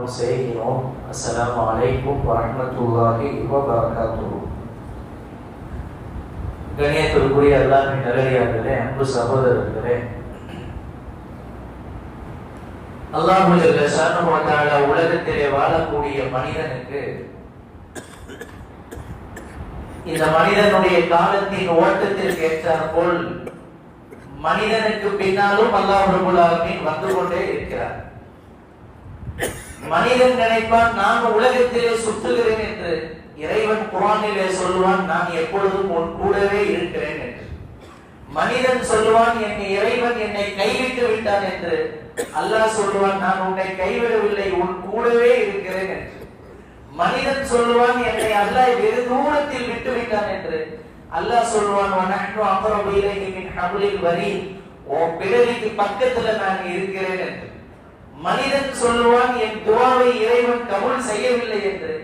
நாமும் செய்கிறோம். அஸ்ஸலாமு அலைக்கும் வரஹ்மத்துல்லாஹி வபரகாத்துஹு. கண்ணியத்திற்குரிய அல்லாஹ்வின் நல்லடியார்களே, அன்பு சகோதரர்களே, அல்லாஹ் ஜல்ல ஷானஹு வ தஆலா உலகத்திலே வாழக்கூடிய மனிதனுக்கு இந்த மனிதனுடைய காலத்தின் ஓட்டத்திற்கு ஏற்றாற்போல் மனிதனுக்கு பின்னாலும் அல்லாஹ் ரப்பல் ஆலமீன் வந்து கொண்டே இருக்கிறார். மனிதன் நினைப்பான் நான் உலகத்திலே சுற்றுகிறேன் என்று. இறைவன் குர்ஆனிலே சொல்லுவான், நான் எப்பொழுதும் உன் கூடவே இருக்கிறேன் என்று. மனிதன் சொல்லுவான், என் இறைவன் என்னை கைவிட்டு விட்டான் என்று. அல்லாஹ் சொல்லுவான், நான் உன்னை கைவிடவில்லை, உன் கூடவே இருக்கிறேன் என்று. மனிதன் சொல்லுவான், என்னை அல்லாஹ் வெகு தூரத்தில் விட்டு விட்டான் என்று. அல்லாஹ் சொல்லுவான், வனஹ்னு அக்ரபு இலைஹி மின் ஹப்லில் வரீத், உன் பிடரிக்கு பக்கத்துல நான் இருக்கிறேன் என்று. மனிதன் சொல்லுவான், என் துஆவை இறைவன் கபூல் செய்யவில்லை என்று.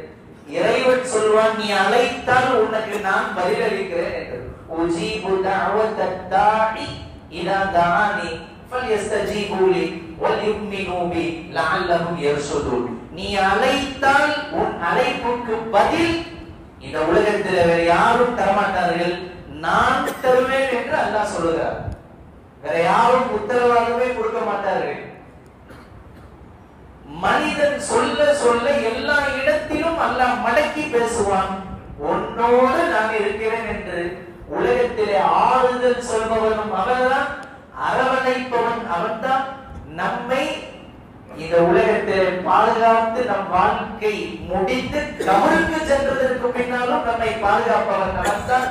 இறைவன் சொல்லுவான், நீ அழைத்தால் உனக்கு நான் பதிலளிக்கிறேன் என்று. உஜீபு தஅவத்தத் தாஇ இதா தஆனி ஃபல்யஸ்தஜீபு லி வல்யுமினு பி லஅல்லஹும் யர்ஷுதூன். நீ அழைத்தால் உன் அழைப்புக்கு பதில் இந்த உலகத்தில் வேற யாரும் தரமாட்டார்கள், நான் தருவேன் என்று அல்லாஹ் சொல்லுகிறார். வேற யாரும் உத்தரவாதமே கொடுக்க மாட்டார்கள். மனிதன் சொல்ல சொல்ல எல்லா இடத்திலும் அல்லாஹ் மடக்கி பேசுவான், உன்னோடு நான் இருக்கிறேன் என்று. உலகத்திலே ஆறுதல் சொல்பவனும் அவன்தான், அரவணைப்பவன் அவன்தான். நம்மை இந்த உலகத்திலே பாதுகாத்து நம் வாழ்க்கை முடித்து கபருக்கு சென்றதற்கு பின்னாலும் நம்மை பாதுகாப்பவன் அவன்தான்.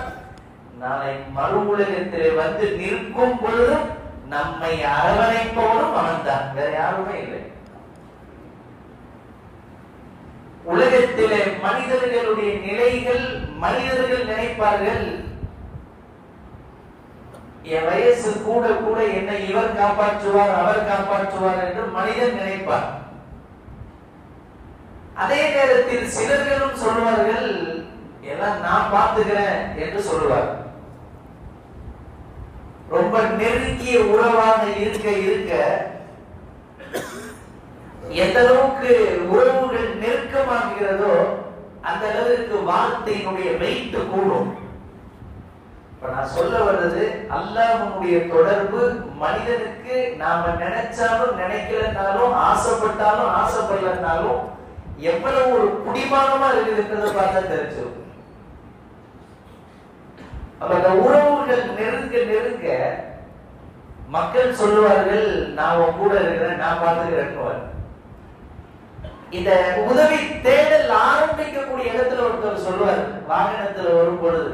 நாளை மறு உலகத்திலே வந்து நிற்கும் பொழுதும் நம்மை அரவணைப்பவனும் அவன்தான், வேற யாருமே இல்லை. உலகத்திலே மனிதர்களுடைய நிலைகள், மனிதர்கள் நினைப்பார்கள், என் வயசு கூட கூட என்னை இவர் காப்பாற்றுவார் அவர் காப்பாற்றுவார் என்று மனிதன் நினைப்பார். அதே நேரத்தில் சிலர்களும் சொல்வார்கள், எல்லாம் நான் பார்த்துக்கிறேன் என்று சொல்லுவார். ரொம்ப நெருங்கிய உறவாக இருக்க இருக்க எந்த அளவுக்கு உறவுகள் நெருக்கமாகிறதோ அந்த அளவுக்கு வார்த்தையினுடைய வெயிட் கூடும். இப்ப நான் சொல்ல வர்றது, அல்லாஹ்வுடைய தொடர்பு மனிதனுக்கு நாம நினைச்சாலும் நினைக்கலனாலும் ஆசைப்பட்டாலும் ஆசைப்படலனாலும் எவ்வளவு ஒரு குடிமானமா இருக்குதுன்றதை பார்த்தா தெரிஞ்சிடும். அப்ப அந்த உறவுகள் நெருங்க நெருங்க மக்கள் சொல்லுவார்கள், நான் உன் கூட இருக்கிறேன், நான் பார்த்துக்கிறேன். இந்த உதவி தேடல் ஆரம்பிக்கக்கூடிய இடத்துல ஒருத்தர் சொல்லுவார், வாகனத்துல வரும் பொழுது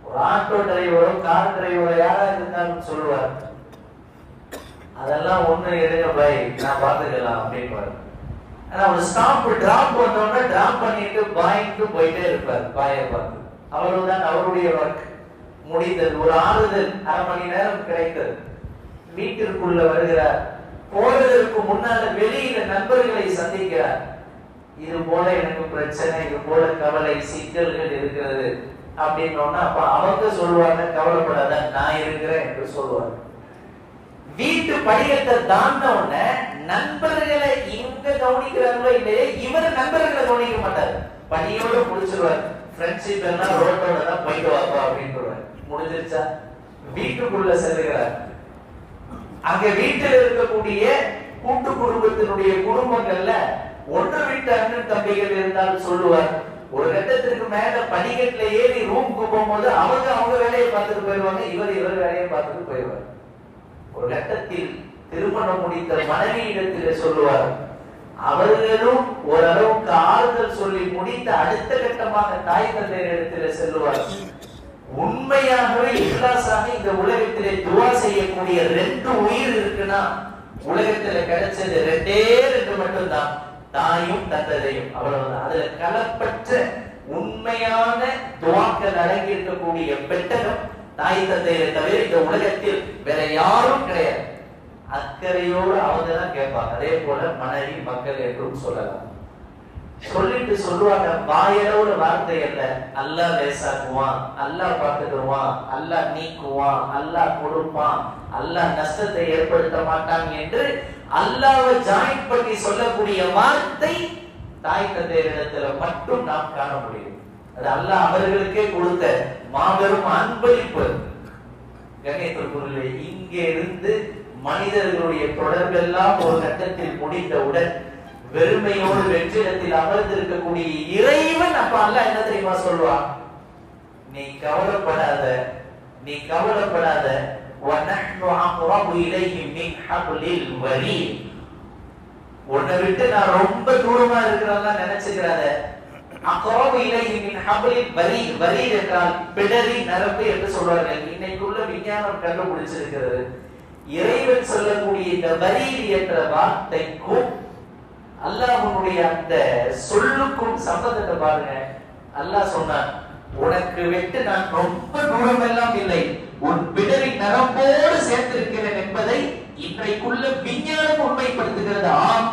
ஒரு ஆட்டோ டிரைவரோ கார் டிரைவரோ யாரா இருந்தாலும் சொல்லுவார், அதெல்லாம் ஒண்ணு எடுங்க பாய், நான் பார்த்துக்கலாம் அப்படின்னு. ஆனா ஒரு ஸ்டாப் டிராப் பண்ணோம்னா டிராப் பண்ணிட்டு பாய்க்கு போயிட்டே இருப்பார் பாயை பார்த்து. அவ்வளவுதான் அவருடைய ஒர்க் முடிந்தது. ஒரு ஆறுதல் அரை மணி நேரம் கிடைத்தது. வீட்டிற்குள்ள வருகிறார். போறதற்கு முன்னால வெளியில நண்பர்களை சந்திக்கிறார். இது போல எனக்கு பிரச்சனை, இது போல கவலை, சிக்கல்கள் இருக்கிறது அப்படின்னோன்னா அப்ப அவங்க சொல்லுவாங்க, கவலைப்படாத நான் இருக்கிறேன் என்று சொல்லுவாங்க. வீட்டு படிக்கட்டை தாண்ட உடனே நண்பர்களை இவங்க கவனிக்கிறாங்களோ இல்லையே, இவர் நண்பர்களை கவனிக்க மாட்டார். படியோட முடிச்சிருவார். ஃப்ரெண்ட்ஷிப் எல்லாம் ரோட்டோட தான் போயிட்டு வாப்பா அப்படின்னு முடிஞ்சிருச்சா. வீட்டுக்குள்ள செல்லுகிறார். அங்க வீட்டில் இருக்கக்கூடிய கூட்டு குடும்பத்தினுடைய குடும்பங்கள்ல ஒன்று வீட்டு அண்ணன் தம்பிகள் இருந்தாலும் சொல்லுவார், ஒரு கட்டத்திற்கு மேல படிக்கட்டுல ஏறி ரூமுக்கு போகும்போது அவங்க வேலையை பார்த்துட்டு போயிடுவாங்க, இவர் வேலையை பார்த்துட்டு போயிடுவார். ஒரு கட்டத்தில் திருமணம் முடித்த மனைவியிடத்திலே சொல்லுவார், அவர்களும் ஓரளவுக்கு ஆறுதல் சொல்லி முடித்த அடுத்த கட்டமாக தாய் தந்தையரிடத்திலே செல்லுவார். உண்மையாகவே இஹ்லாஸாக இந்த உலகத்திலே துஆ செய்யக்கூடிய 2 உயிர் இருக்குன்னா உலகத்துல கிடைச்சது 2 மட்டும்தான், தாயும் தந்தையும். அவ்வளவுதான். அதுல கலப்பற்ற உண்மையான துஆக்கள் அடங்கி இருக்கக்கூடிய பெட்டகம் தாய் தந்தையை தவிர இந்த உலகத்தில் வேற யாரும் கிடையாது. அக்கறையோடு அவங்க தான் கேட்பாங்க. அதே போல மனைவி மக்கள் என்றும் சொல்லலாம். சொல்லிட்டு சொல்லுவாங்க, வாயளவுல வார்த்தை அல்ல, அல்லாஹ் லேசாக்குவான், அல்லாஹ் பார்த்துக்குவான், அல்லாஹ் நீக்குவான், அல்லாஹ் கொடுப்பான், அல்லாஹ் நஷ்டத்தை ஏற்படுத்த மாட்டான் என்று அல்லாஹ்வை ஜாயின் பண்ணி சொல்லக்கூடிய வார்த்தை தாய் தந்தையரிடத்துல மட்டும் நாம் காண முடியும். அது அல்லாஹ் அவர்களுக்கே கொடுத்த மாபெரும் அன்பளிப்பு. கண்ணியத்திற்குரியவர்களே, இங்கே இருந்து மனிதர்களுடைய தொடர்பெல்லாம் ஒரு கட்டத்தில் முடிந்தவுடன் வெறுமையோடு வெற்றிடத்தில் அமர்ந்திருக்கக்கூடிய இறைவன் அப்ப அல்லாஹ் என்ன தெரியுமா சொல்வான்? நீ கவலைப்படாத, நீ கவலைப்படாத. وَنَحْنُ أَقْرَبُ إِلَيْهِ مِنْ حَبْلِ الْوَرِيدِ. உன்னை விட்டு நான் ரொம்ப தூரமா இருக்கிறதா நினைச்சுக்கிறாத. அக்ரபு இலைஹி மின் ஹப்லில் வரீத். வரீத் என்றால் பிடரி நரம்பு என்று சொல்வார்கள். இன்னைக்குள்ள விஞ்ஞானம் கண்டுபிடிச்சிருக்கிறது. இறைவன் சொல்லக்கூடிய இந்த வரீத் என்ற வார்த்தைக்கும் அல்லாஹ்வுடைய அந்த சொல்லுக்கும் சம்பந்தத்தை பாருங்க. அல்லாஹ் சொன்னான், உனக்கு விட்டு நான் ரொம்ப தூரம் எல்லாம் இல்லை, உன் பிடரி நரம்போடு சேர்த்திருக்கிறேன் என்பதை இன்றைக்குள்ள விஞ்ஞானம் உண்மைப்படுத்துகிறது. ஆம்,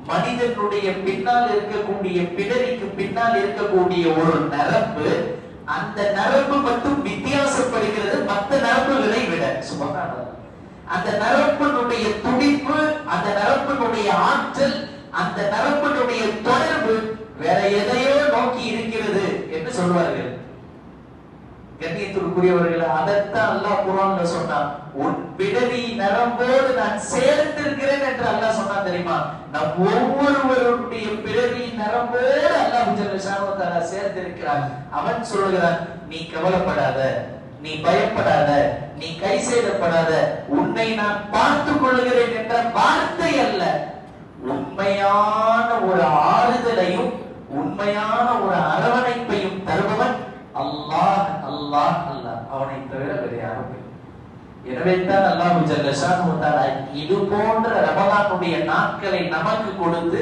மனிதனுடைய பின்னால் இருக்கக்கூடிய பிடரிக்கு பின்னால் இருக்கக்கூடிய ஒரு நரம்பு, அந்த நரம்பு மட்டும் வித்தியாசப்படுகிறது மற்ற நரம்புகளை விட. சுபஹானல்லாஹ். அந்த நரம்பினுடைய துடிப்பு, அந்த நரம்பினுடைய ஆற்றல், அந்த நரம்பினுடைய தொடர்பு வேற எதையோ நோக்கி இருக்கிறது என்று சொல்வார்கள். கண்ணியத்திற்குரியவர்கள், அதைத்தான் அல்லாஹ் குர்ஆன்ல சொன்னான். உன் பிடரி நரம்போடு நான் சேர்த்திருக்கிறேன் என்று அல்லாஹ் சொன்னான் தெரியுமா? நம் ஒவ்வொருவருடைய பிடரி நரம்போடு அல்லாஹ் ஜல்ல ஷானஹு வ தஆலா சேர்த்திருக்கிறான். அவன் சொல்கிறான், நீ கவலைப்படாத, நீ பயப்படாத, நீ கை செய்தப்படாத, உன்னை நான் பார்த்துக் கொள்கிறேன் என்ற வார்த்தை அல்ல, உண்மையான ஒரு ஆறுதலையும் உண்மையான ஒரு அரவணைப்பையும் தருபவன் அல்லாஹ். அல்லாஹ் அல்லாஹ், அவனை தவிர வேறு யாரும் இல்லை. எனவே தான் அல்லாஹ் ஜல்ல ஷானஹு வ தஆலா இது போன்ற ரமலானுடைய நாட்களை நமக்கு கொடுத்து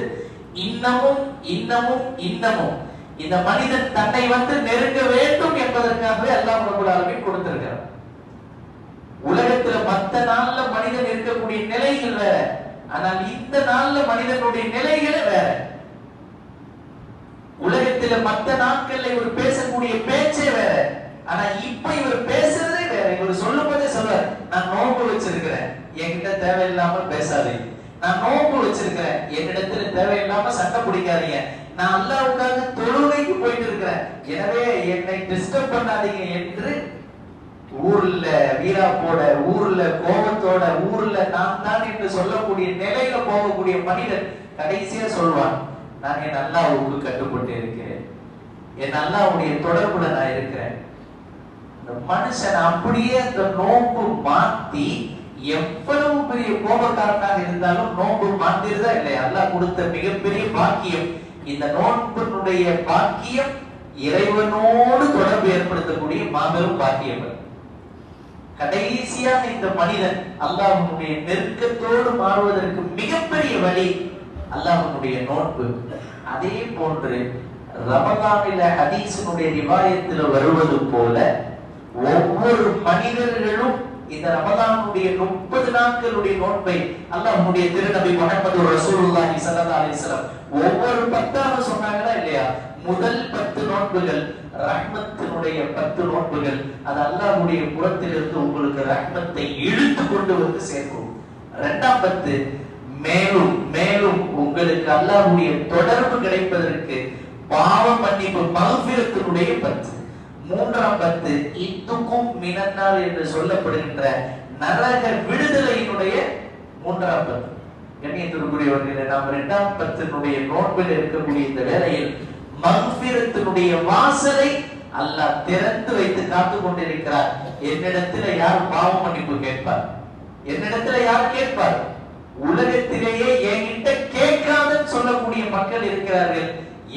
இன்னமும் இன்னமும் இன்னமும் இந்த மனிதன் தன்னை வந்து நெருங்க வேண்டும் என்பதற்காகவே அல்லாஹ் ரப்பல் ஆலமீன் கொடுத்திருக்கிறார். உலகத்துல மற்ற நாள்ல மனிதன் இருக்கக்கூடிய நிலைகள் வேற, ஆனால் இந்த நாள்ல மனிதனுடைய நிலைகளே வேற. உலகத்துல மற்ற நாட்கள்ல இவர் பேசக்கூடிய பேச்சே வேற, ஆனா இப்ப இவர் பேசுறதே வேற. இவர் சொல்லும் போதே சொல்றார், நான் நோன்பு வச்சிருக்கிறேன், என்கிட்ட தேவையில்லாம பேசாதீங்க. நான் நோன்பு வச்சிருக்கிறேன், என்னிடத்துல தேவையில்லாம சண்டை பிடிக்காதீங்க. நான் அல்லாஹ்வுக்காக தொழுகைக்கு போயிட்டு இருக்கிறேன், எனவே என்னை டிஸ்டர்ப் பண்ணாதீங்க என்று ஊர்ல வீராப்போட, ஊர்ல கோபத்தோட, ஊர்ல நான் தான் என்று சொல்லக்கூடிய நிலையில போகக்கூடிய மனிதன் கடைசியா சொல்வான், நான் என் அல்லாஹ்வுக்கு கட்டுப்பட்டு இருக்கிறேன், என் அல்லாஹ்வுடைய தொடர்புல நான் இருக்கிறேன். இந்த மனுஷன் அப்படியே அந்த நோன்பு மாத்தி எவ்வளவு பெரிய கோபக்காரனாக இருந்தாலும் நோன்பு மாத்திருதா இல்லையா? அல்லாஹ் கொடுத்த மிகப்பெரிய பாக்கியம் இந்த நோன்பினுடைய பாக்கியம். இறைவனோடு தொடர்பு ஏற்படுத்தக்கூடிய மாபெரும் பாக்கியம். கடைசியாக இந்த மனிதன் அல்லாஹ்வுடைய நெருக்கத்தோடு மாறுவதற்கு மிகப்பெரிய வழி அல்லாஹ்வுடைய நோன்பு. அதே போன்று ரமலானில ஹதீஸினுடைய ரிவாயத்தில் வருவது போல ஒவ்வொரு மனிதர்களும் இந்த ரமலானுடைய 30 நாட்களுடைய நோன்பை அல்லாஹ்வுடைய திருநபி முஹம்மது ரசூலுல்லாஹி ஸல்லல்லாஹு அலைஹி வஸல்லம் ஒவ்வொரு 10 சொன்னாங்களா இல்லையா? முதல் 10 நோன்புகள் ரஹ்மத்தினுடைய 10 நோன்புகள். அது அல்லாஹ்வுடைய புறத்திலிருந்து உங்களுக்கு ரஹ்மத்தை இழுத்து கொண்டு வந்து சேர்க்கும். இரண்டாம் 10 மேலும் மேலும் உங்களுக்கு அல்லாஹ்வுடைய தொடர்பு கிடைப்பதற்கு பாவ மன்னிப்பு மக்ஃபிரத்தினுடைய 10. மூன்றாம் 10 இத்துக்கும் மினன்னார் என்று சொல்லப்படுகின்ற நரக விடுதலையினுடைய மூன்றாம் 10. கண்ணியத்திற்குரியவர்களே, நாம் இரண்டாம் 10னுடைய நோன்பில் இருக்கக்கூடிய இந்த வேளையில் மக்ஃபிரத்தினுடைய வாசலை அல்லாஹ் திறந்து வைத்து காத்து கொண்டிருக்கிறார். என்னிடத்துல யார் பாவ மன்னிப்பு கேட்பார்? என்னிடத்துல யார் கேட்பார்? உலகத்திலேயே என்கிட்ட கேட்காதன்னு சொல்லக்கூடிய மக்கள் இருக்கிறார்கள்.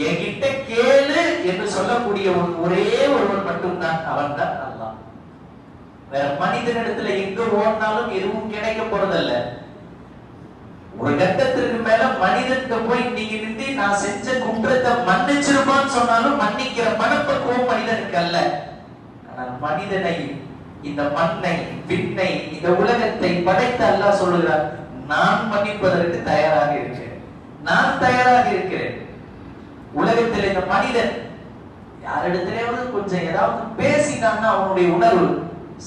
என்கிட்ட கேளு என்று சொல்லக்கூடிய ஒரே ஒருவன் மட்டும்தான், அவன் தான் அல்லாஹ். வேற மனிதனிடத்துல எங்க ஓடினாலும் எதுவும் கிடைக்க போறதல்ல. ஒரு கட்டத்திற்கு மேல மனிதன்கிட்ட போய் நீங்க நின்று நான் செஞ்ச குற்றத்தை மன்னிச்சிருப்பான்னு சொன்னாலும் மன்னிக்கிற மனப்பக்குவம் மனிதனுக்கு அல்ல. ஆனால் மனிதனை, இந்த மண்ணை, விண்ணை, இந்த உலகத்தை படைத்த அல்லாஹ் சொல்லுகிறார், நான் மன்னிப்பதற்கு தயாராக இருக்கிறேன், நான் தயாராக இருக்கிறேன். உலகத்தில் இந்த மனிதன் யாரிடத்திலேயாவது கொஞ்சம் ஏதாவது பேசினான்னா அவனுடைய உணர்வு,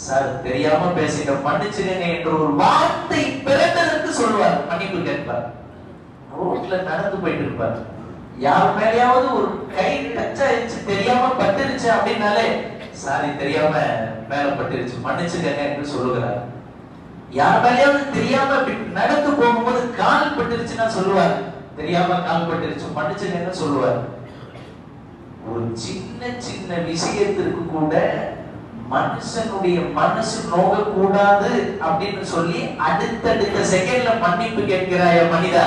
சார் தெரியாம பேசிட்டோம் மன்னிச்சுங்க என்ற ஒரு வார்த்தை பிறந்ததற்கு சொல்லுவார், மன்னிப்பு கேட்பார். ரோட்ல நடந்து போயிட்டு இருப்பார், யார் மேலேயாவது ஒரு கை டச் ஆயிடுச்சு, தெரியாம பட்டுருச்சு அப்படின்னாலே சாரி தெரியாம மேல பட்டுருச்சு மன்னிச்சுக்கங்க என்று சொல்லுகிறார். யார் மேலேயாவது தெரியாம நடந்து போகும்போது கால் பட்டுருச்சுன்னா சொல்லுவார், தெரியாம கால் பட்டுருச்சு மன்னிச்சுக்கன்னு சொல்லுவார். ஒரு சின்ன சின்ன விஷயத்திற்கு கூட மனுஷனுடைய மனசு நோக கூடாது அப்படின்னு சொல்லி அடுத்தடுத்த செகண்ட்ல மன்னிப்பு கேட்கிறாய மனிதா.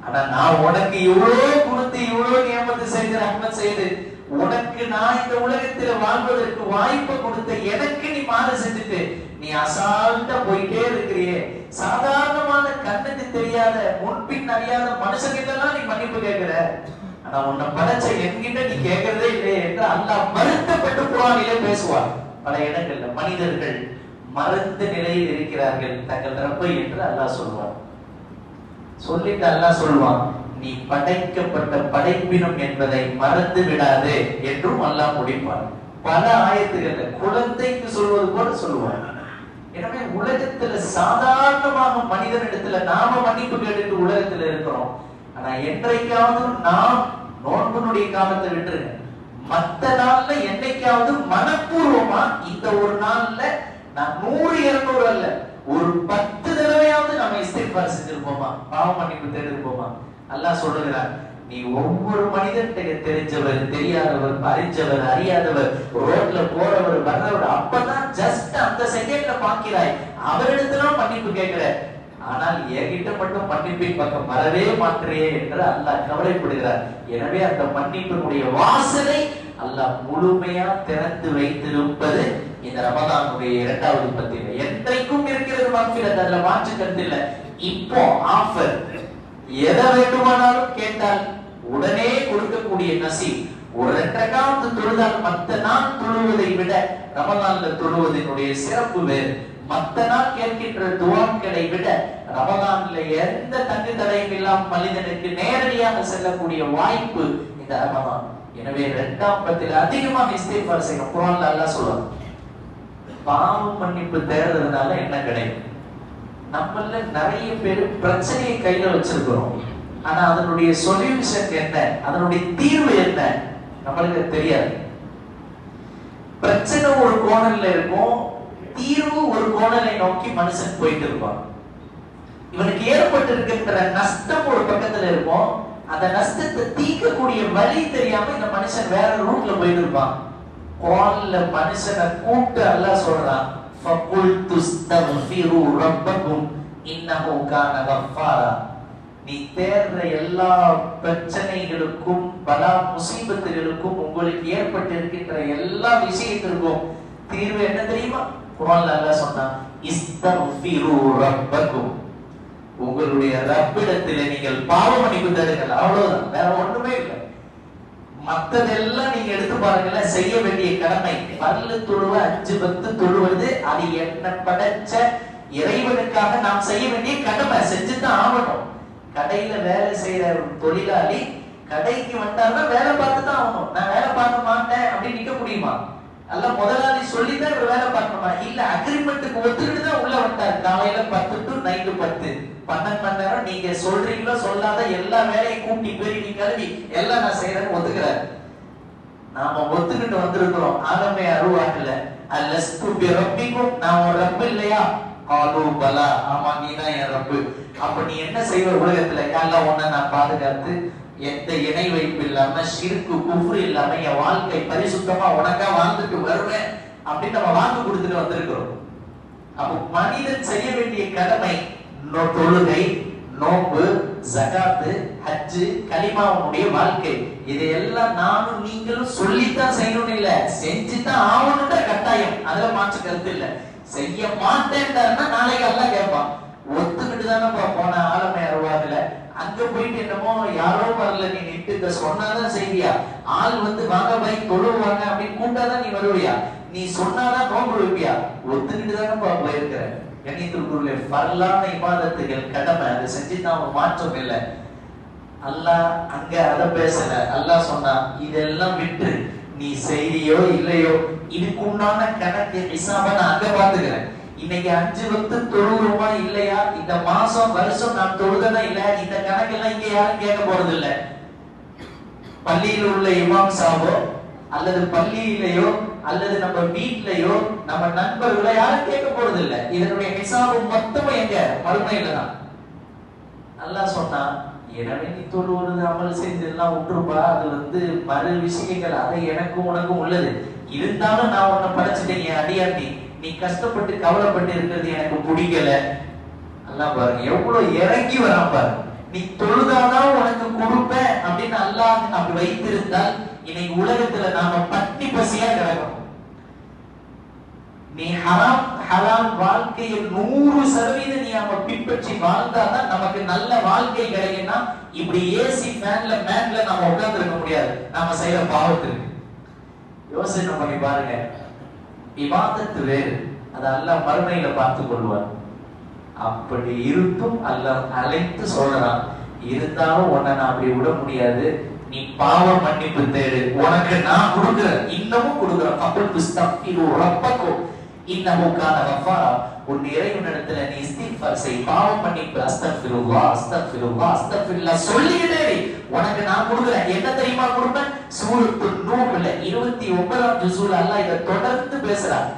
ஆனா நான் உனக்கு இவ்வளவு கொடுத்து இவ்வளவு நியமத்து செய்து ரஹ்மத் செய்து உனக்கு நான் இந்த உலகத்துல வாழ்வதற்கு வாய்ப்பு கொடுத்த எனக்கு நீ மாறு செஞ்சுட்டு நீ அசால்ட்டா போயிட்டே இருக்கிறியே. சாதாரணமான கண்ணுக்கு தெரியாத முன்பின் அறியாத மனுஷங்கிட்ட எல்லாம் நீ மன்னிப்பு கேட்கிற, ஆனா உன்னை படைச்ச என்கிட்ட நீ கேட்கறதே இல்லையே என்று அல்லாஹ் வருத்தப்பட்டு குர்ஆனிலே பேசுவார். பல இடங்கள்ல மனிதர்கள் மறந்த நிலையில் இருக்கிறார்கள் தங்கள் ரப்பை என்று அல்லாஹ் சொல்வார். சொல்லிட்டு அல்லாஹ் சொல்வான், நீ படைக்கப்பட்ட படைப்பினம் என்பதை மறந்து விடாதே என்றும் அல்லாஹ் முடிப்பார். பல ஆயத்துகள்ல குழந்தைக்கு சொல்வது போல சொல்லுவார். எனவே உலகத்துல சாதாரணமாக மனிதனிடத்துல நாம மன்னிப்பு கேட்டு உலகத்துல இருக்கிறோம். ஆனா என்றைக்காவது நாம் நோன்புனுடைய காலத்தை விட்டுருங்க, மத்த நாள்ல என்னைக்காவது மனப்பூர்வமா இந்த ஒரு நாள்ல நான் 100 200 அல்ல ஒரு 10 தடவையாவது நம்ம இஸ்திக்பார் செஞ்சிருப்போமா, பாவ மன்னிப்பு தேடிருப்போமா? அல்லாஹ் சொல்லுகிறார், நீ ஒவ்வொரு மனிதன்கிட்ட தெரிஞ்சவர் தெரியாதவர் அறிஞ்சவர் அறியாதவர் ரோட்ல போறவர் வர்றவர் அப்பதான் ஜஸ்ட் அந்த செகண்ட்ல பாக்கிறாய், அவரிடத்துல மன்னிப்பு கேட்கிற. ஆனால் என்கிட்ட மட்டும் மன்னிப்பின் பக்கம் வரவே மாற்றியே என்று அல்லாஹ் கவலைப்படுகிறார். எனவே அந்த மன்னிப்பினுடைய வாசலை அல்லாஹ் முழுமையா திறந்து வைத்திருப்பது இந்த ரமதானுடைய 2வது பத்தியில என்றைக்கும் இருக்கிறது. மக்ஃபிரத், அதுல மாற்று கருத்து இல்ல. இப்போ ஆஃபர், எதை வேண்டுமானாலும் கேட்டால் உடனே கொடுக்கக்கூடிய நசீப். ஒரு 2 ரக்காத் தொழுதால் மத்த நாள் தொழுவதை விட ரமதான்ல தொழுவதனுடைய சிறப்பு வேறு. மத்த நாள் கேட்கின்ற துஆக்களை விட ரமதான்ல எந்த தங்கு தடையும் இல்லாமல் மனிதனுக்கு நேரடியாக செல்லக்கூடிய வாய்ப்பு இந்த ரமதான். எனவே 2ஆம் பத்தில் அதிகமாக இஸ்திக்பார் செய்யணும். குர்ஆன்ல அல்லாஹ் சொல்றான், பாவ மன்னிப்பு தேடுறதுனால என்ன கிடைக்கும்? நம்மள நிறைய பேர் பிரச்சனையை கையில வச்சிருக்கிறோம், ஆனா அதனுடைய சொல்யூஷன் என்ன, அதனுடைய தீர்வு என்ன நம்மளுக்கு தெரியாது. பிரச்சனை ஒரு கோணல்ல இருக்கும், தீர்வு ஒரு கோணலை நோக்கி மனுஷன் போயிட்டு இருப்பான். இவனுக்கு ஏற்பட்டு இருக்கின்ற நஷ்டம் ஒரு பக்கத்துல இருக்கும், அந்த நஷ்டத்தை தீர்க்கக்கூடிய வழி தெரியாம இந்த மனுஷன் வேற ரூட்ல போயிட்டு இருப்பான். குர்ஆன்ல மனுஷனை கூப்பிட்டு அல்லாஹ் சொல்றான், ஃபகுல்து ஸ்தக்ஃபிரு ரப்பக்கும் இன்னஹு கான கஃபாரா. நீ தேடுற எல்லா பிரச்சனைகளுக்கும் பலா முசீபத்துகளுக்கும் உங்களுக்கு ஏற்பட்டு இருக்கின்ற எல்லா விஷயத்திற்கும் தீர்வு என்ன தெரியுமா? குர்ஆன்ல அல்லாஹ் சொன்னான், இஸ்தக்ஃபிரு ரப்பக்கும், உங்களுடைய ரப்பிடத்திலே நீங்கள் பாவ மன்னிப்பு தேடுங்கள். அவ்வளவுதான், வேற ஒண்ணுமே இல்லை. மத்ததெல்லாம் நீங்க எடுத்து பாருங்கள, செய்ய வேண்டிய கடமை பல்லு தொழுவ 5 10 தொழுவது அது என்ன படைச்ச இறைவனுக்காக நாம் செய்ய வேண்டிய கடமை, செஞ்சுதான் ஆகணும். கடையில வேலை செய்யற தொழிலாளி கடைக்கு வந்தாருன்னா வேலை பார்த்து தான் ஆகணும். நான் வேலை பார்க்க மாட்டேன் அப்படின்னு நிக்க முடியுமா? அல்ல முதலாளி சொல்லிதான் இவர் வேலை பார்க்கணுமா? இல்ல அக்ரிமெண்ட்டுக்கு ஒத்துக்கிட்டு தான் உள்ள வந்தார். காலையில 10 to நைட்டு 10 12 மணி நேரம் நீங்க சொல்றீங்களோ சொல்லாத எல்லா வேலையும் கூட்டி பெருகி கழுவி எல்லாம் நான் செய்யறேன்னு ஒத்துக்கிறாரு. நாம ஒத்துக்கிட்டு வந்திருக்கிறோம். ஆகமே அருவாக்கல அல்லஸ்து பி ரப்பிக்கும், நான் ஒரு ரப்பு இல்லையா? காலு பலா, ஆமா நீதான் என் ரப்பு. அப்ப நீ என்ன செய்வ உலகத்துல? எல்லாம் ஒன்ன நான் பாதுகாத்து எந்த இணை வைப்பு இல்லாம ஷிர்கு குஃப்ர் இல்லாம என் வாழ்க்கை பரிசுத்தமா உனக்கா வாழ்ந்துட்டு வருவேன் அப்படின்னு நம்ம வாக்கு கொடுத்துட்டு வந்திருக்கிறோம். அப்ப மனிதன் செய்ய வேண்டிய கடமை தொழுகை, நோன்பு, ஜகாத்து, ஹஜ், கலிமாவுடைய வாழ்க்கை. இதையெல்லாம் நானும் நீங்களும் சொல்லித்தான் செய்யணும் இல்ல, செஞ்சுதான் ஆகணும்ன்ற கட்டாயம், அதுல மாற்று கருத்து இல்ல. செய்ய மாட்டேன்டாருன்னா நாளைக்கு எல்லாம் கேட்பான். ஒத்துக்கிட்டு தானே போன ஆலமே அருவாதுல அங்க போயிட்டு என்னமோ யாரோ வரல நீ நிட்டு சொன்னாதான் செய்வியா? ஆள் வந்து வாங்க போய் தொழுவாங்க அப்படின்னு கூட்டாதான் நீ வருவியா? நீ சொன்னாதான் நோன்பு வைப்பியா? ஒத்துக்கிட்டு தானே போயிருக்கிற. கண்ணியத்திற்குரிய ஃபர்லான இபாதத்துகள் கடமை, அதை செஞ்சுதான் ஒரு மாற்றம் இல்லை. அல்லாஹ் அங்க அதை பேசல. அல்லாஹ் சொன்னா இதெல்லாம் விட்டு நீ செய்தியோ இல்லையோ இதுக்கு உண்டான கணக்கு ஹிசாப நான் அங்க பாத்துக்கிறேன். இன்னைக்கு 5 வக்து தொழுகிறோமா இல்லையா, இந்த மாசம் வருஷம் நான் தொழுதனா இல்ல, இந்த கணக்கெல்லாம் இங்க யாரும் கேட்க போறது இல்ல. பள்ளியில் உள்ள இமாம் சாபோ அல்லது பள்ளியிலேயோ அல்லது நம்ம வீட்லயோ நம்ம நண்பர்களோ யாரும் கேட்க போறது இல்ல. இதனுடைய ஹிசாபு மொத்தமும் எங்க மறுமையில தான். அல்லாஹ் சொன்னா, எனவே நீ தொழுவது அமல் செஞ்செல்லாம் விட்டுருப்பா, அது மறு விஷயங்கள், அது எனக்கும் உனக்கும் உள்ளது. இருந்தாலும் நான் உன்னை படைச்சிட்டேன், என் அடியாண்டி, நீ கஷ்டப்பட்டு கவலைப்பட்டு இருக்கிறது எனக்கு பிடிக்கல. அல்லாஹ் பாருங்க எவ்வளவு இறங்கி வரான் பாருங்க. நீ தொழுதாதான் உனக்கு கொடுப்பேன் அப்படின்னு அல்லாஹ் அப்படி வைத்திருந்தால் இன்னைக்கு உலகத்துல நாம பட்டி பசியா கிடக்கும். நீ ஹராம் ஹலால் வாழ்க்கையில் 100% நீ அவ பின்பற்றி வாழ்ந்தாதான் நமக்கு நல்ல வாழ்க்கை கிடைக்கும்னா, இப்படி ஏசி ஃபேன்ல மேன்ல நாம உட்கார்ந்து இருக்க முடியாது. நாம செய்யற பாவத்துக்கு யோசனை பண்ணி பாருங்க. இபாதத்து வேறு, அது அல்லாஹ் மறுமையில பார்த்துக் கொள்வார். அப்படி இருந்தும் அல்லாஹ் அழைத்து சொல்றான், இருந்தாலும் உன்னை நான் அப்படி விட முடியாது, நீ பாவ மன்னிப்பு தேடு, உனக்கு நான் கொடுக்கிறேன், இன்னமும் கொடுக்கிறேன். அப்பல் துஸ்தக்ஃபிரு ரப்பக்கும் இன்னஹு கான கஃபாரா. உன் இறைவனிடத்துல நீ இஸ்திக்ஃபார் செய், பாவ மன்னிப்பு, அஸ்தக்ஃபிருல்லாஹ் அஸ்தக்ஃபிருல்லாஹ் அஸ்தக்ஃபிருல்லாஹ் சொல்லிட்டே உனக்கு நான் கொடுக்கிறேன். என்ன தெரியுமா கொடுப்பேன்? சூரத்துன் நூஹ்ல 29ஆம் ஜுஸ்ல அல்லாஹ் இத தொடர்ந்து பேசுறான்.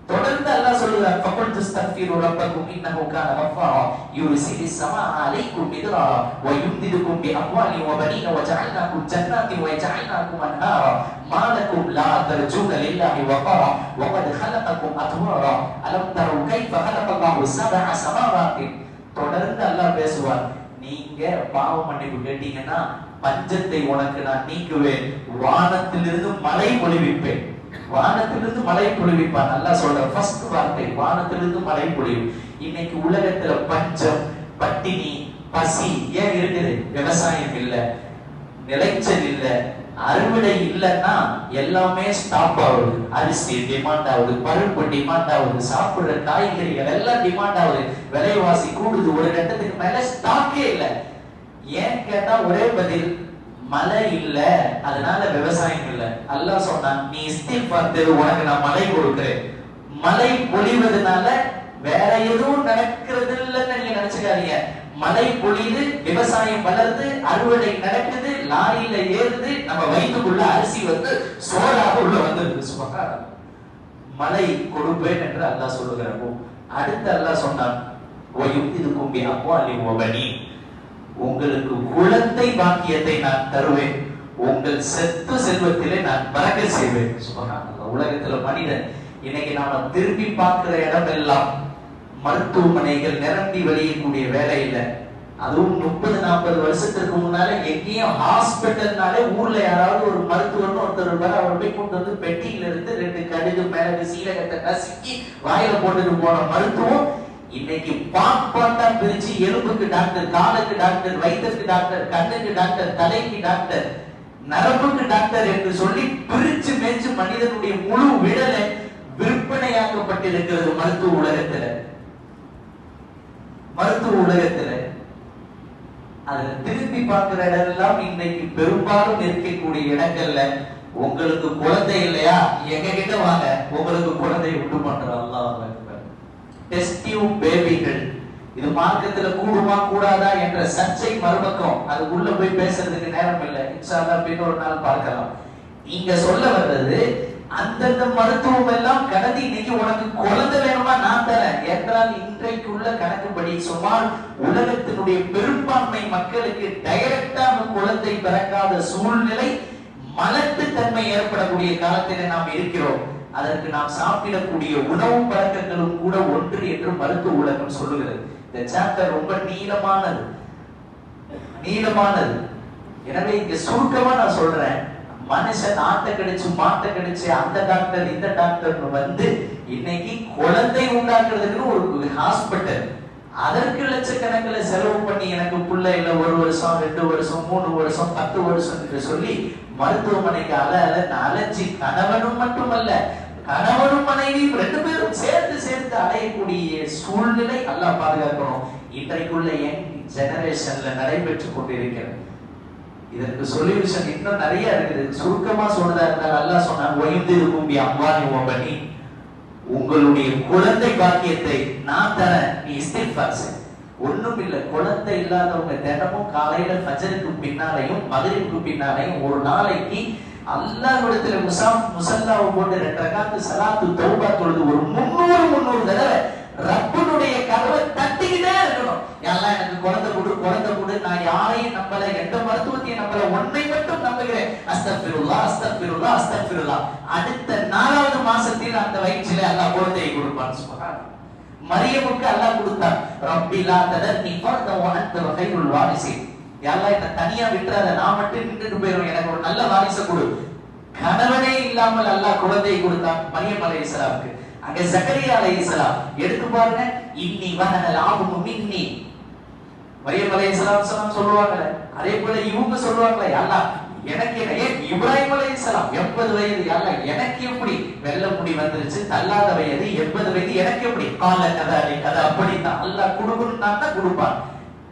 தொடர்ந்து அல்லாஹ் சொல்றார், ஃபகுல் தஸ்தக்ஃபிரு ரப்பக்கும் இன்னஹு கான கஃபாரா யுர்சிலிஸ் ஸமாஅ அலைக்கும் மித்ரா வ யும்திதுக்கும் பி அம்வாலி வ பனீன வ ஜஅல்னாகும் ஜன்னாத்தி வ ஜஅல்னாகும் அன்ஹாரா மா லக்கும் லா தர்ஜூன லில்லாஹி வகரா வ கத் خلقكم அத்வாரா அலம் தரவு கைஃப خلقல்லாஹு சபஅ ஸமாவாத்தி. தொடர்ந்து அல்லாஹ் பேசுவார், நீங்க பாவ மன்னிப்பு கேட்டீங்கன்னா பஞ்சத்தை உனக்கு நான் நீக்குவேன், வானத்திலிருந்து மழை பொழிவிப்பேன். வானத்திலிருந்து மழை பொழிவிப்பான். நல்லா சொல்ற ஃபர்ஸ்ட் வார்த்தை, வானத்திலிருந்து மழை பொழிவு. இன்னைக்கு உலகத்துல பஞ்சம், பட்டினி, பசி ஏன் இருக்குது? விவசாயம் இல்ல, நிலைச்சல் இல்ல, அறுவடை இல்லைன்னா எல்லாமே ஸ்டாப் ஆகுது. அரிசி டிமாண்ட் ஆகுது, பருப்பு டிமாண்ட் ஆகுது, சாப்பிடுற காய்கறிகள் எல்லாம் டிமாண்ட் ஆகுது, விலைவாசி கூடுது. ஒரு கட்டத்துக்கு மேல ஸ்டாக்கே இல்லை. ஏன் கேட்டா ஒரே பதில், மழை இல்ல, அதனால விவசாயம் இல்ல. அல்லாஹ் சொன்னான், நீ இஸ்திக்ஃபார் தேடு, உனக்கு நான் மழை கொடுக்கிறேன். மழை பொழிவதனால வேற எதுவும் நடக்கிறது இல்லைன்னு நீங்க நினைச்சுக்காதீங்க. மழை பொழியுது, விவசாயம் வளருது, அறுவடை நடக்குது, லாரியில ஏறுது, நம்ம வயிற்றுக்குள்ள அரிசி சோறாக உள்ள வந்துருது. சுபஹானல்லாஹ், மழை கொடுப்பேன் என்று அல்லாஹ் சொல்லுகிறப்போ அடுத்து அல்லாஹ் சொன்னான், வயும்திதுக்கும் பி அம்வாலி வ பனீன், உங்களுக்கு குழந்தை பாக்கியத்தை நான் தருவேன், உங்கள் செத்து செல்வத்திலே நான் பரக்கத் செய்வேன். சுபஹானல்லாஹ், உலகத்துல மனிதன் இன்னைக்கு நாம திரும்பி பார்க்கிற இடம் எல்லாம் மருத்துவமனைகள் நிரம்பி வெளியக்கூடிய வேலையில, அதுவும் 30-40 வருஷத்துக்கு முன்னால எங்கேயும் ஹாஸ்பிட்டல்னாலே ஊர்ல யாராவது ஒரு மருத்துவர்னு ஒருத்தர் இருப்பாரு, அவர் போய் கொண்டு வந்து பெட்டியில இருந்து 2 கடுகு மிளகு சீரகத்தை நசுக்கி வாயில போட்டுட்டு போன மருத்துவம் இன்னைக்கு பாட்டா பிரிச்சு, எலும்புக்கு டாக்டர், காலுக்கு டாக்டர், வயிற்றுக்கு டாக்டர், கண்ணுக்கு டாக்டர், தலைக்கு டாக்டர், நரம்புக்கு டாக்டர் என்று சொல்லி பிரிச்சு மேய்ச்சு மனிதனுடைய முழு விடலை விற்பனையாக்கப்பட்டிருக்கிறது மருத்துவ உலகத்துல. மருத்துவ உலகத்துல அதுல திரும்பி பார்க்கிற இடமெல்லாம் இன்னைக்கு பெரும்பாலும் இருக்கக்கூடிய இடங்கள்ல, உங்களுக்கு குழந்தை இல்லையா, எங்க கிட்ட வாங்க, உங்களுக்கு குழந்தை உண்டு பண்றோம். அல்லாஹ் டெஸ்ட் டியூப் பேபிகள், இது மார்க்கத்துல கூடுமா கூடாதா என்ற சர்ச்சை மறுபக்கம், அது உள்ள போய் பேசுறதுக்கு நேரம் இல்லை. இன்ஷா அல்லாஹ் பின்ன ஒரு நாள் பார்க்கலாம். இங்க சொல்ல வர்றது, அந்தந்த மருத்துவம் எல்லாம் கடந்து இன்னைக்கு உனக்கு குழந்தை வேணுமா நான் தரேன் என்றால், இன்றைக்கு உள்ள கணக்குப்படி சுமார் உலகத்தினுடைய பெரும்பான்மை மக்களுக்கு டைரக்டாக குழந்தை பிறக்காத சூழ்நிலை, மலட்டு தன்மை ஏற்படக்கூடிய காலத்திலே நாம் இருக்கிறோம். அதற்கு நாம் சாப்பிடக்கூடிய உணவு பழக்கங்களும் கூட ஒன்று என்று மருத்துவ உலகம் சொல்லுகிறது. இந்த சாப்டர் ரொம்ப நீளமானது. எனவே இங்க சுருக்கமா நான் சொல்றேன், மனுஷன் ஆட்டை கடிச்சு மாட்டை கடிச்சு அந்த டாக்டர் இந்த டாக்டர் இன்னைக்கு குழந்தை உண்டாக்குறதுக்கு ஒரு ஹாஸ்பிட்டல், அதற்கு லட்சக்கணக்கில் செலவு பண்ணி எனக்கு புள்ள இல்ல 1 வருஷம் 2 வருஷம் 3 வருஷம் 10 வருஷம் என்று சொல்லி மருத்துவமனைக்கு அலைஞ்சி, கணவனும் மட்டுமல்ல, கணவனும் மனைவியும் 2 பேரும் சேர்த்து அடையக்கூடிய சூழ்நிலை அல்லாஹ் பாதுகாக்கணும். இன்றைக்குள்ள யங் ஜெனரேஷன்ல நடைபெற்றுக் கொண்டிருக்கிறது. இதற்கு சொல்யூஷன் இன்னும் நிறைய இருக்குது. சுருக்கமா சொல்றதா இருந்தால் அல்லாஹ் சொன்னான், வயும்திதுக்கும் பி அம்வாலி வ பனீன், உங்களுடைய குழந்தை பாக்கியத்தை நான் தரேன், நீ இஸ்திக்ஃபார் செய். ஒண்ணும் இல்ல, குழந்தை இல்லாதவங்க தினமும் காலையில ஃபஜருக்கு பின்னாலையும் மகரிபுக்கு பின்னாலையும் ஒரு நாளைக்கு அல்லாஹ்விடத்துல முஸல்லாவை போட்டு 2 ரக்காத்து ஸலாத்து தௌபா தொழுது ஒரு 300 தடவை ரப்புடைய கதவை தட்டிக்கிட்டே இருக்கணும். எல்லாம் எனக்கு குழந்தை கொடு, நான் யாரையும் நம்பல, எந்த மருத்துவத்தையும் நம்பல, ஒன்னை மட்டும் நம்புகிறேன், அஸ்தக்ஃபிருல்லாஹ் அஸ்தக்ஃபிருல்லாஹ் அஸ்தக்ஃபிருல்லாஹ். அடுத்த 4வது மாசத்தில் அந்த வயிற்றிலே அல்லாஹ் குழந்தையை கொடுப்பான். சுப்ஹானல்லாஹ். மரியமுக்கு அல்லாஹ் கொடுத்தான், ரப்பி லா ததர்னி ஃபர்தன் வ அன்த கைருல் வாரிஸின். அல்லாஹ் என்ன தனியா விட்டுறாத, நான் மட்டும் நின்னுட்டு போயிடும், எனக்கு ஒரு நல்ல வாரிசை கொடு. கணவனே இல்லாமல் அல்லாஹ் குழந்தையை கொடுத்தான் மரியம் அலைஹிஸ்ஸலாமுக்கு. அங்க ஜக்கரியா அலைஹிஸ்ஸலாம் எடுத்து பாருங்க, இன்னி வஹனல் ஆபு மின்னி. மரியம் அலைஹிஸ்ஸலாம் சொல்லுவாங்க, அதே போல இவங்க சொல்லுவாங்க, அல்லாஹ் எனக்கு இப்ராஹிம் அலைஹிஸ்ஸலாம் 80 வயது, அல்லாஹ் எனக்கு எப்படி வெள்ள முடி வந்துருச்சு, தள்ளாத வயது 80 வயது, எனக்கு எப்படி கால கதாலி கதை அப்படித்தான் அல்லாஹ் கொடுக்கணும்னா தான் கொடுப்பான்.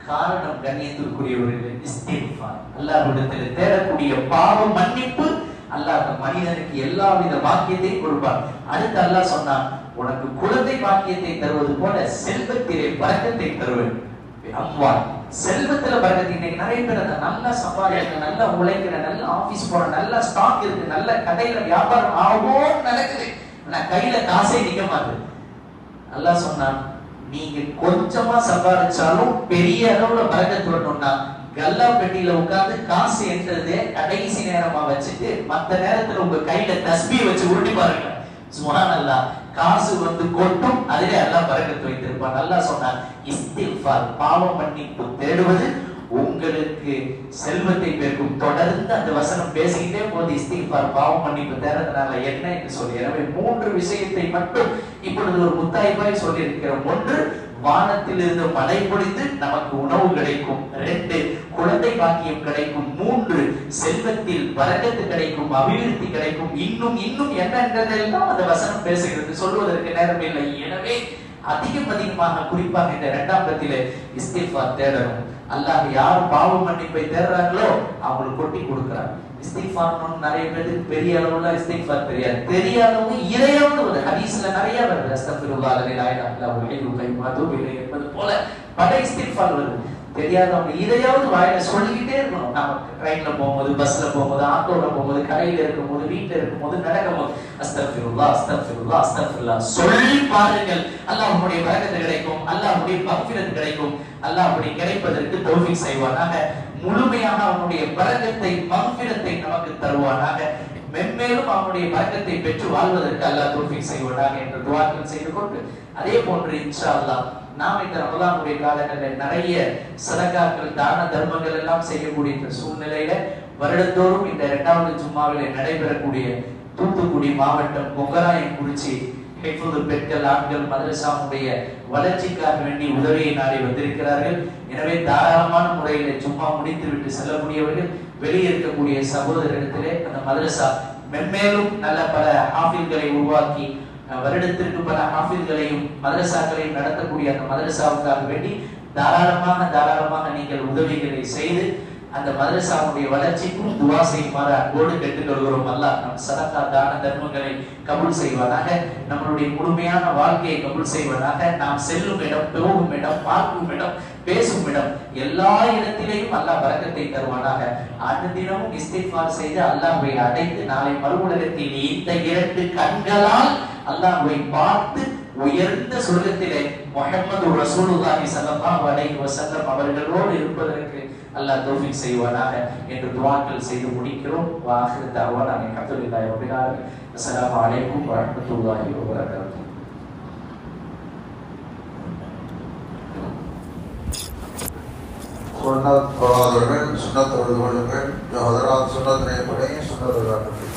காரணம் கண்ணியத்திற்குரியவர்களே இஸ்திக்ஃபார். அல்லாஹ்விடத்தில் தேடக்கூடிய பாவ மன்னிப்பு அல்லாஹ் அந்த மனிதனுக்கு எல்லாவித பாக்கியத்தையும் கொடுப்பான். அடுத்து அல்லாஹ் சொன்னான், உனக்கு குழந்தை பாக்கியத்தை தருவது போல செல்வத்திலே பரக்கத்தை தருவேன். அம்மா செல்வத்துல பரக்கத்தை. இன்னைக்கு நிறைய பேர் அந்த நல்லா சம்பாதிக்கிற, நல்லா உழைக்கிற, நல்ல ஆபீஸ் போற, நல்ல ஸ்டாக் இருக்கு, நல்ல கடையில வியாபாரம் ஆகும் நடக்குது, ஆனா கையில காசே நிக்க மாட்டேது. அல்லாஹ் சொன்னான், நீங்க கொஞ்சமா சம்பாதிச்சாலும் பெரிய அளவுல பரக்கத்து வரணும்னா கல்லா பெட்டியில உட்கார்ந்து காசு என்றது கடைசி நேரமா வச்சுட்டு மத்த நேரத்துல உங்க கையில தஸ்பீஹ் வச்சு உருட்டி பாருங்க. சுப்ஹானல்லாஹ். காசு வந்து கொட்டும், அதிலே அல்லாஹ் பரக்கத்து வைத்திருப்பான். அல்லாஹ் சொன்னான், இஸ்திக்ஃபார் பாவ மன்னிப்பு தேடுவது உங்களுக்கு செல்வத்தை பெருக்கும். தொடர்ந்து அந்த வசனம் பேசிக்கிட்டே போது இஸ்திக்ஃபார் பாவ மன்னிப்பு தேடுறதுனால என்ன என்று சொல்லி, எனவே 3 விஷயத்தை மட்டும் இப்பொழுது ஒரு முத்தாய்ப்பாய் சொல்லி இருக்கிறோம். 1, வானத்திலிருந்து மழை பொழிந்து நமக்கு உணவு கிடைக்கும். 2, குழந்தை பாக்கியம் கிடைக்கும். 3, செல்வத்தில் பரக்கத்து கிடைக்கும், அபிவிருத்தி கிடைக்கும். இன்னும் என்னென்றதெல்லாம் அந்த வசனம் பேசுகிறது, சொல்வதற்கு நேரம் இல்லை. எனவே அதிகமாக குறிப்பாக இந்த 2ஆம் இடத்திலே இஸ்திக்ஃபார் தேடணும். அல்லாஹ் யார் பாவ மன்னிப்பை தேடுறாங்களோ அவங்களுக்கு கொட்டி கொடுக்கிறார். இஸ்திக்ஃபார் நிறைய பேருக்கு பெரிய அளவுல இஸ்திக்ஃபார் தெரியாது, தெரியாதவங்க இதையாவது ஒரு ஹதீஸ்ல நிறைய வருது, அஸ்தக்ஃபிருல்லாஹ் லா இலாஹா இல்லல்லாஹு வல் ஹய்யுல் கய்யூம் வஅதூபு இலைஹி என்பது போல பல இஸ்திக்ஃபார் வருது. தெரியாதவங்க இதையாவது வாயில சொல்லிக்கிட்டே இருக்கணும். நம்ம ட்ரெயின்ல போகும்போது, பஸ்ல போகும்போது, ஆட்டோல போகும்போது, கடையில இருக்கும்போது, வீட்டுல இருக்கும்போது, நடக்கும்போது அஸ்தக்ஃபிருல்லாஹ் அஸ்தக்ஃபிருல்லாஹ் அஸ்தக்ஃபிருல்லாஹ் சொல்லி பாருங்கள். அல்லாஹ்வுடைய பரக்கத்து கிடைக்கும், அல்லாஹ்வுடைய மக்ஃபிரத் கிடைக்கும். அல்லாஹ் அப்படி கிடைப்பதற்கு தௌஃபீக் செய்வானாக. முழுமையாக அவனுடைய பரக்கத்தை மக்ஃபிரத்தை நமக்கு தருவானாக. மென்மேலும் அவனுடைய பரக்கத்தை பெற்று வாழ்வதற்கு அல்லாஹ் தௌஃபீக் செய்வானாக என்று துஆக்கள் செய்து கொண்டு, அதே போன்று இன்ஷா அல்லாஹ் நாம் இந்த ரமலானுடைய காலங்களில் நிறைய சதகாக்கள், தான தர்மங்கள் எல்லாம் செய்யக்கூடிய இந்த சூழ்நிலையில வருடந்தோறும் இந்த 2வது ஜும்மாவிலே நடைபெறக்கூடிய தூத்துக்குடி மாவட்டம் பொங்கராயங்குறிச்சி ஹிஃபுல் பெண்கள் ஆண்கள் மதரசாவுடைய வளர்ச்சிக்காக வேண்டி உதவியை நாடி வந்திருக்கிறார்கள். எனவே தாராளமான முறையில சும்மா முடித்துவிட்டு செல்லக்கூடியவர்கள் வெளியே இருக்கக்கூடிய சகோதரத்திலே அந்த மதரசா மென்மேலும் நல்ல பல ஹாஃபில்களை உருவாக்கி வருடத்திற்கு பல ஹாஃபில்களையும் மதரசாக்களையும் நடத்தக்கூடிய அந்த மதரசாவுக்காக வேண்டி தாராளமாக நீங்கள் உதவிகளை செய்து அந்த மதரசாவுடைய வளர்ச்சிக்கும் துவா செய்யுமாறு அன்போடு கேட்டுக்கொள்கிறோம். அல்லாஹ் நம் சதகா தான தர்மங்களை கபூல் செய்வானாக, நம்மளுடைய முழுமையான வாழ்க்கையை கபூல் செய்வானாக. நாம் செல்லும் இடம், போகும் இடம், பார்க்கும் இடம், பேசும் இடம் எல்லா இடத்திலேயும் அல்லாஹ் பரக்கத்தை தருவானாக. அனுதினமும் இஸ்திக்ஃபார் செய்து அல்லாஹ்வை அடைந்து நாளை மறுஉலகத்தில் இந்த 2 கண்களால் அல்லாஹ்வை பார்த்து உயர்ந்த சொர்க்கத்திலே முஹம்மது ரசூலுல்லாஹி ஸல்லல்லாஹு அலைஹி வஸல்லம் அவர்களோடு இருப்பதற்கு அல்லாஹ் தௌஃபீக் செய்வானாக என்று துஆக்கள் செய்து முடிக்கிறோம். வாஹிரு தஅவானா அல்ஹம்துலில்லாஹி ரப்பில் ஆலமீன். அஸ்ஸலாமு அலைக்கும் வரஹ்மத்துல்லாஹி வபரகாத்துஹு. सुन्नत पढ़ादर सुन्नत सुन्नत नहीं पढ़ेंगे सुन्नत